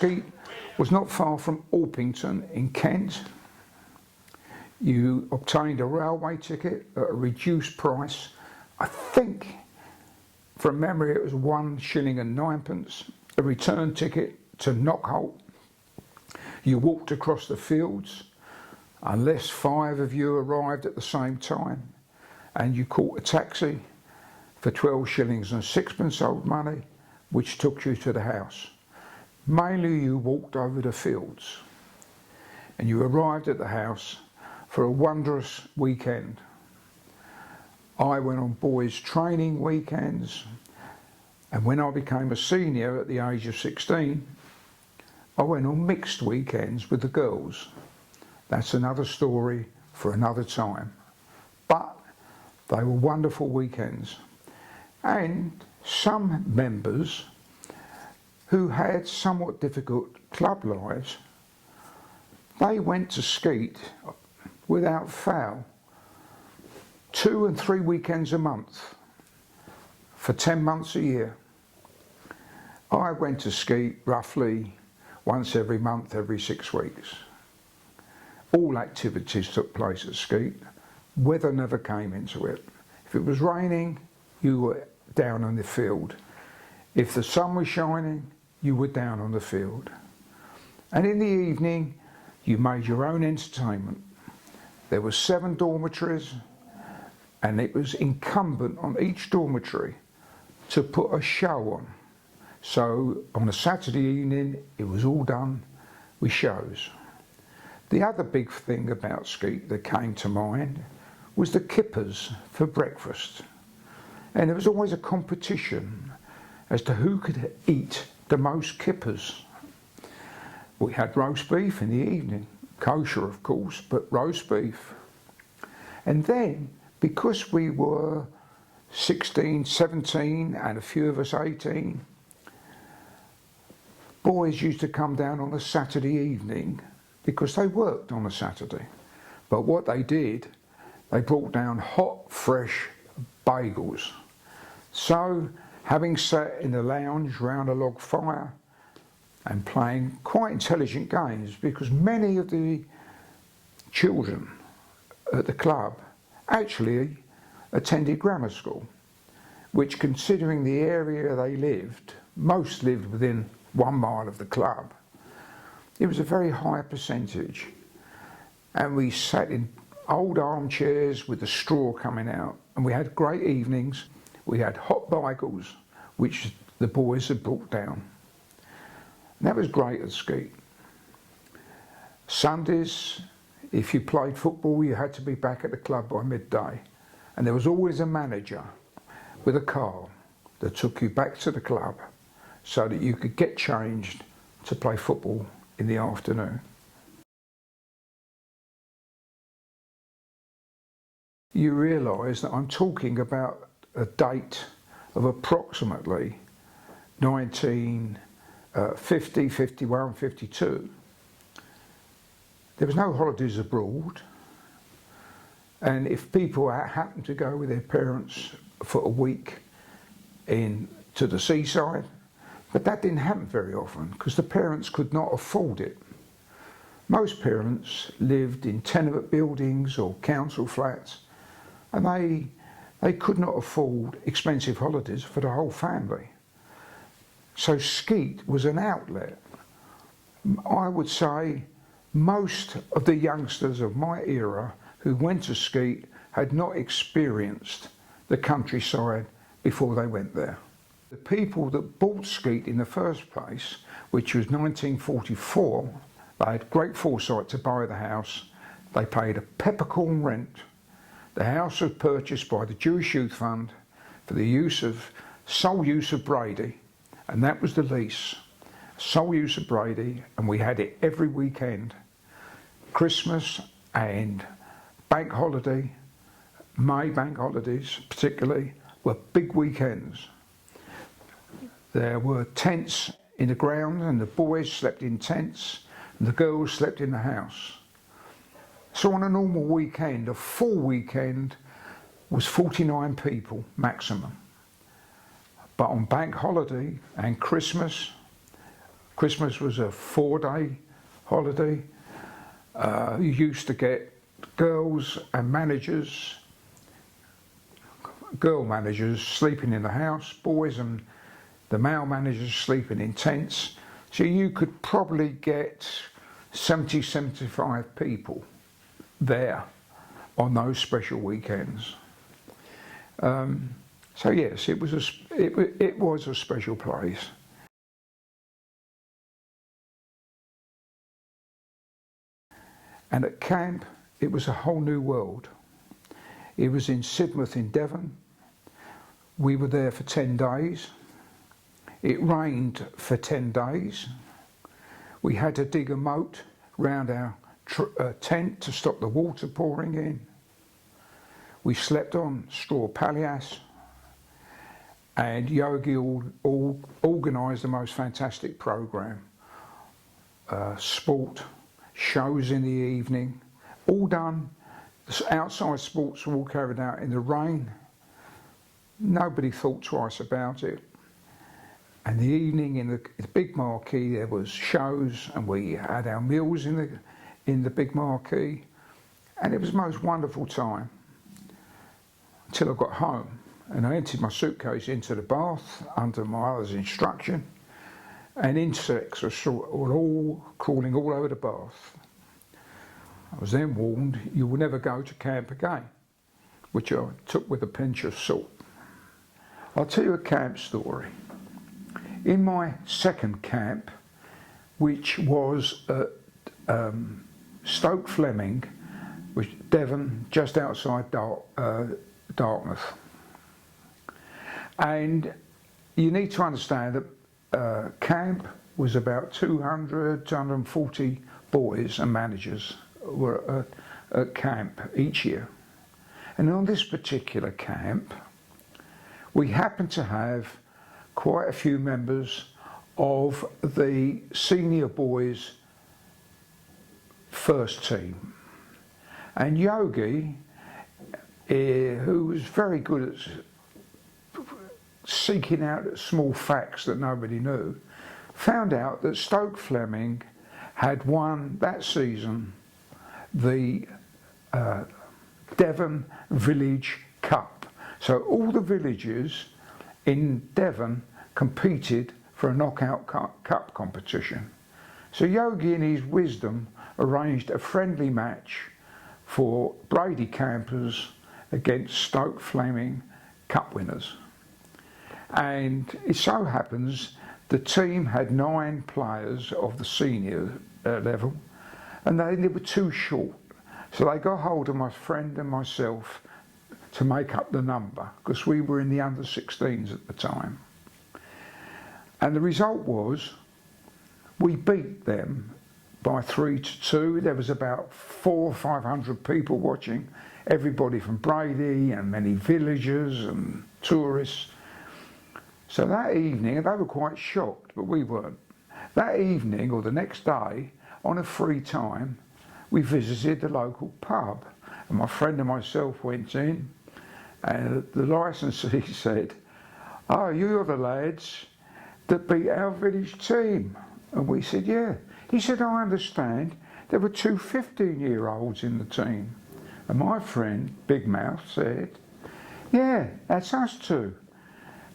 Skeet was not far from Orpington in Kent. You obtained a railway ticket at a reduced price. I think, from memory, it was £1.09, a return ticket to Knockholt. You walked across the fields, unless 5 of you arrived at the same time, and you caught a taxi for 12 shillings and 6pence old money, which took you to the house. Mainly you walked over the fields, and you arrived at the house for a wondrous weekend. I went on boys' training weekends, and when I became a senior at the age of 16, I went on mixed weekends with the girls. That's another story for another time. But they were wonderful weekends. And some members who had somewhat difficult club lives, they went to Skeet without fail 2 and 3 weekends a month for 10 months a year. I went to Skeet roughly once every month, every 6 weeks. All activities took place at Skeet. Weather never came into it. If it was raining, you were down on the field. If the sun was shining, you were down on the field. And in the evening, you made your own entertainment. There were 7 dormitories, and it was incumbent on each dormitory to put a show on. So on a Saturday evening, it was all done with shows. The other big thing about Skeet that came to mind was the kippers for breakfast. And there was always a competition as to who could eat the most kippers. We had roast beef in the evening, kosher of course, but roast beef. And then, because we were 16, 17 and a few of us 18, boys used to come down on a Saturday evening because they worked on a Saturday. But what they did, they brought down hot, fresh bagels. So, having sat in the lounge round a log fire and playing quite intelligent games, because many of the children at the club actually attended grammar school, which, considering the area they lived, most lived within 1 mile of the club, it was a very high percentage. And we sat in old armchairs with the straw coming out, and we had great evenings. We had hot bagels, which the boys had brought down. And that was great at Skeet. Sundays, if you played football, you had to be back at the club by midday. And there was always a manager with a car that took you back to the club so that you could get changed to play football in the afternoon. You realise that I'm talking about a date of approximately 1950, 51, 52. There was no holidays abroad, and if people happened to go with their parents for a week to the seaside, but that didn't happen very often because the parents could not afford it. Most parents lived in tenement buildings or council flats, and they could not afford expensive holidays for the whole family. So Skeet was an outlet. I would say most of the youngsters of my era who went to Skeet had not experienced the countryside before they went there. The people that bought Skeet in the first place, which was 1944, they had great foresight to buy the house. They paid a peppercorn rent. The house was purchased by the Jewish Youth Fund for the sole use of Brady, and that was the lease. Sole use of Brady, and we had it every weekend. Christmas and bank holiday, May bank holidays particularly, were big weekends. There were tents in the ground, and the boys slept in tents, and the girls slept in the house. So on a normal weekend, a full weekend was 49 people maximum. But on bank holiday and Christmas, Christmas was a 4-day holiday. You used to get girls and managers, girl managers sleeping in the house, boys and the male managers sleeping in tents. So you could probably get 70, 75 people there on those special weekends. So yes, it was a special place. And at camp, it was a whole new world. It was in Sidmouth in Devon. We were there for 10 days. It rained for 10 days. We had to dig a moat round our tent to stop the water pouring in. We slept on straw palliasse, and Yogi organised the most fantastic programme. Sport, shows in the evening, all done. The outside sports were all carried out in the rain. Nobody thought twice about it. And the evening in the big marquee, there was shows, and we had our meals in the big marquee, and it was the most wonderful time until I got home and I emptied my suitcase into the bath under my mother's instruction, and insects were all crawling all over the bath. I was then warned you will never go to camp again, which I took with a pinch of salt. I'll tell you a camp story. In my second camp, which was at Stoke Fleming, which Devon, just outside Dartmouth. And you need to understand that camp was about 200, 240 boys and managers were at camp each year. And on this particular camp, we happened to have quite a few members of the senior boys' first team. And Yogi, who was very good at seeking out small facts that nobody knew, found out that Stoke Fleming had won that season the Devon Village Cup. So all the villages in Devon competed for a knockout cup competition. So Yogi, in his wisdom, arranged a friendly match for Brady campers against Stoke Fleming Cup winners. And it so happens the team had 9 players of the senior level, and they were too short. So they got hold of my friend and myself to make up the number, because we were in the under 16s at the time. And the result was we beat them by 3-2. There was about 400 or 500 people watching, everybody from Brady and many villagers and tourists. So that evening, and they were quite shocked, but we weren't. That evening, or the next day, on a free time, we visited the local pub. And my friend and myself went in, and the licensee said, "Oh, you're the lads that beat our village team." And we said, "Yeah." He said, "I understand there were 2 15-year-olds in the team." And my friend, Big Mouth, said, "Yeah, that's us two."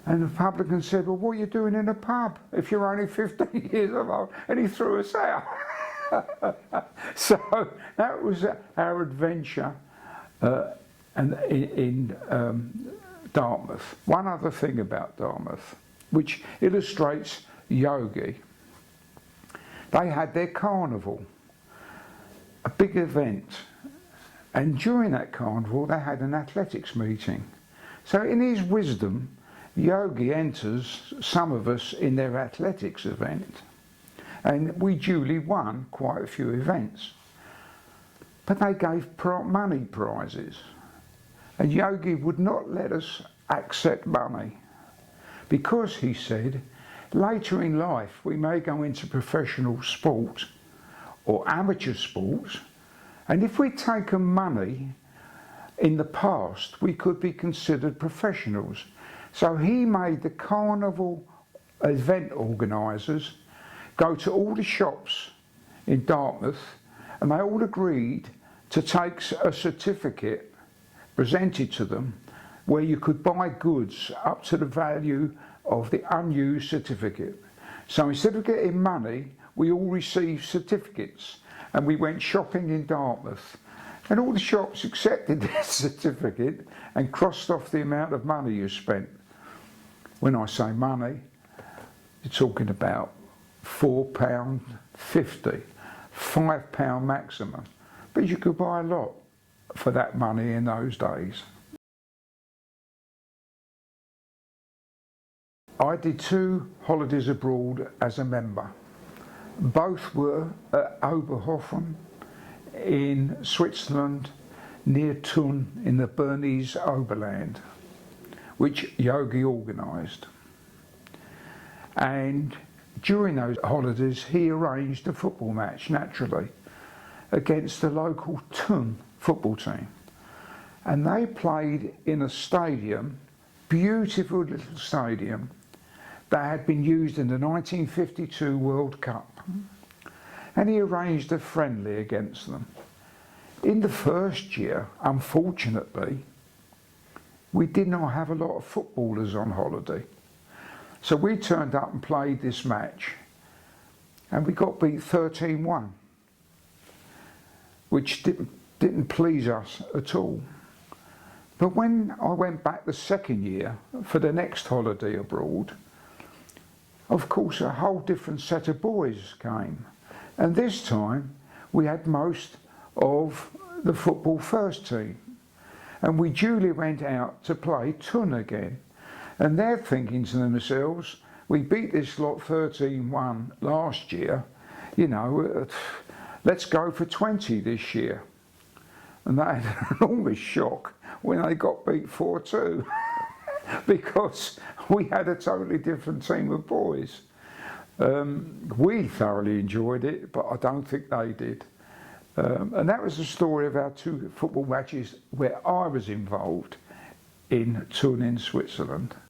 And the publican said, "Well, what are you doing in a pub if you're only 15 years old?" And he threw us out. So that was our adventure in Dartmouth. One other thing about Dartmouth, which illustrates Yogi. They had their carnival, a big event, and during that carnival they had an athletics meeting. So in his wisdom, Yogi enters some of us in their athletics event, and we duly won quite a few events. But they gave money prizes, and Yogi would not let us accept money because, he said, later in life we may go into professional sport or amateur sports, and if we'd taken money in the past we could be considered professionals. So he made the carnival event organisers go to all the shops in Dartmouth, and they all agreed to take a certificate presented to them where you could buy goods up to the value of the unused certificate. So instead of getting money, we all received certificates, and we went shopping in Dartmouth, and all the shops accepted this certificate and crossed off the amount of money you spent. When I say money, you're talking about £4.50, £5 maximum, but you could buy a lot for that money in those days. I did 2 holidays abroad as a member. Both were at Oberhofen in Switzerland, near Thun in the Bernese Oberland, which Yogi organised. And during those holidays he arranged a football match, naturally, against the local Thun football team. And they played in a stadium, beautiful little stadium, that had been used in the 1952 World Cup. And he arranged a friendly against them. In the first year, unfortunately, we did not have a lot of footballers on holiday. So we turned up and played this match, and we got beat 13-1, which didn't please us at all. But when I went back the second year for the next holiday abroad, of course a whole different set of boys came. And this time we had most of the football first team. And we duly went out to play Thun again. And they're thinking to themselves, we beat this lot 13-1 last year, you know, let's go for 20 this year. And they had an enormous shock when they got beat 4-2 because we had a totally different team of boys. We thoroughly enjoyed it, but I don't think they did. And that was the story of our 2 football matches where I was involved in Thun in Switzerland.